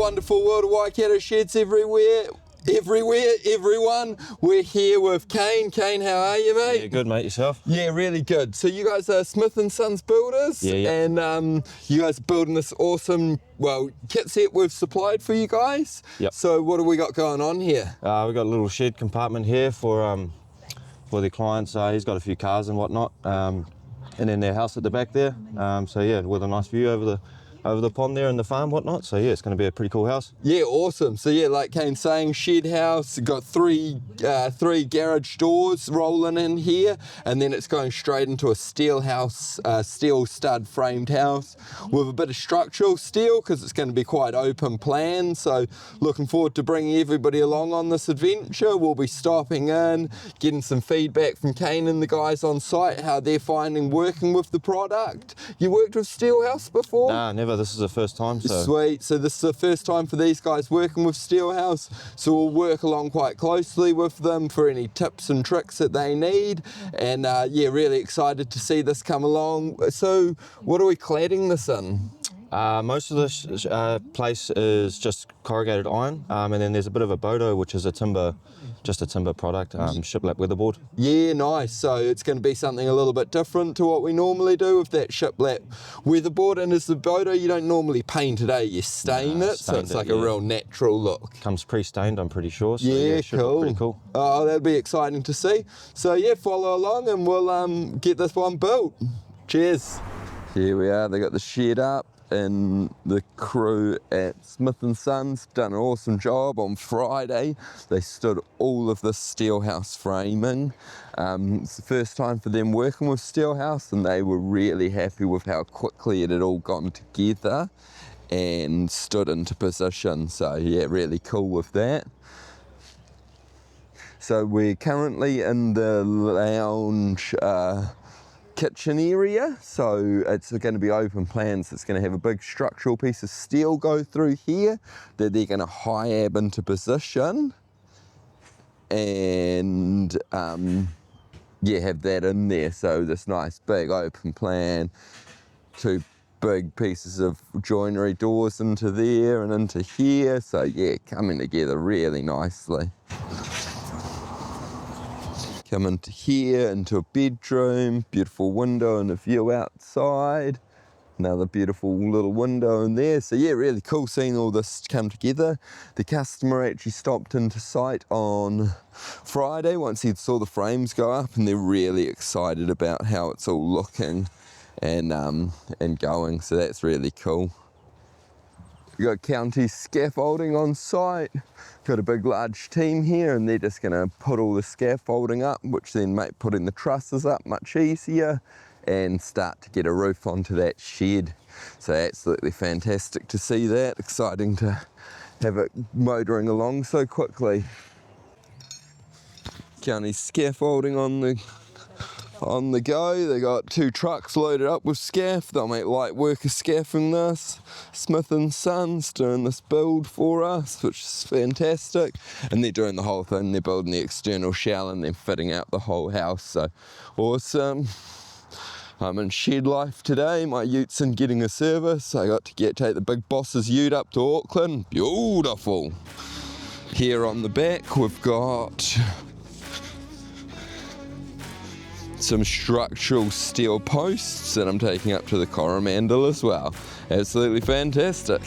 wonderful world of Waikato sheds everywhere, everyone. We're here with Kane. Kane, how are you, mate? Yeah, good, mate. Yourself? Yeah, really good. So you guys are Smith & Sons builders, Yeah. And you guys are building this awesome, kit set we've supplied for you guys. Yep. So what do we got going on here? We've got a little shed compartment here for the clients. He's got a few cars and whatnot, and then their house at the back there. So yeah, with a nice view over the pond there and the farm, whatnot. So yeah, it's going to be a pretty cool house. Yeah, awesome. So yeah, like Kane's saying, shed house, got three garage doors rolling in here, and then it's going straight into a steel house, steel stud framed house with a bit of structural steel because it's going to be quite open plan. So looking forward to bringing everybody along on this adventure. We'll be stopping in, getting some feedback from Kane and the guys on site, how they're finding working with the product. You worked with steel house before? Nah, never. This is the first time. So. Sweet. So this is the first time for these guys working with Steelhouse. So we'll work along quite closely with them for any tips and tricks that they need. And yeah, really excited to see this come along. So what are we cladding this in? Most of this place is just corrugated iron, and then there's a bit of a Bodo, which is just a timber product, shiplap weatherboard. Yeah, nice. So it's going to be something a little bit different to what we normally do with that shiplap weatherboard. And as the Bodo, you don't normally paint it, you stain it, so it's like a real natural look. Comes pre-stained, I'm pretty sure. So yeah, it should look pretty cool. Oh, that'll be exciting to see. So yeah, follow along and we'll get this one built. Cheers. Here we are. They got the shed up. And the crew at Smith & Sons done an awesome job on Friday. They stood all of this Steelhouse framing. It's the first time for them working with Steelhouse, and they were really happy with how quickly it had all gone together and stood into position. So yeah, really cool with that. So we're currently in the lounge kitchen area, so it's going to be open plan, so it's going to have a big structural piece of steel go through here that they're going to high ab into position and yeah, have that in there. So this nice big open plan, two big pieces of joinery doors into there and into here, so yeah, coming together really nicely. Come into here, into a bedroom, beautiful window and a view outside. Another beautiful little window in there. So yeah, really cool seeing all this come together. The customer actually stopped into site on Friday once he saw the frames go up, and they're really excited about how it's all looking and going. So that's really cool. We've got county scaffolding on site. Got a big large team here, and they're just gonna put all the scaffolding up, which then make putting the trusses up much easier and start to get a roof onto that shed. So absolutely fantastic to see that. Exciting to have it motoring along so quickly. County scaffolding on the go. They got 2 trucks loaded up with scaff. They'll make light work of scaffing this. Smith & Sons doing this build for us, which is fantastic. And they're doing the whole thing. They're building the external shell and then fitting out the whole house. So awesome. I'm in shed life today. My utes in getting a service. I got to take the big boss's ute up to Auckland. Beautiful. Here on the back we've got some structural steel posts that I'm taking up to the Coromandel as well. Absolutely fantastic.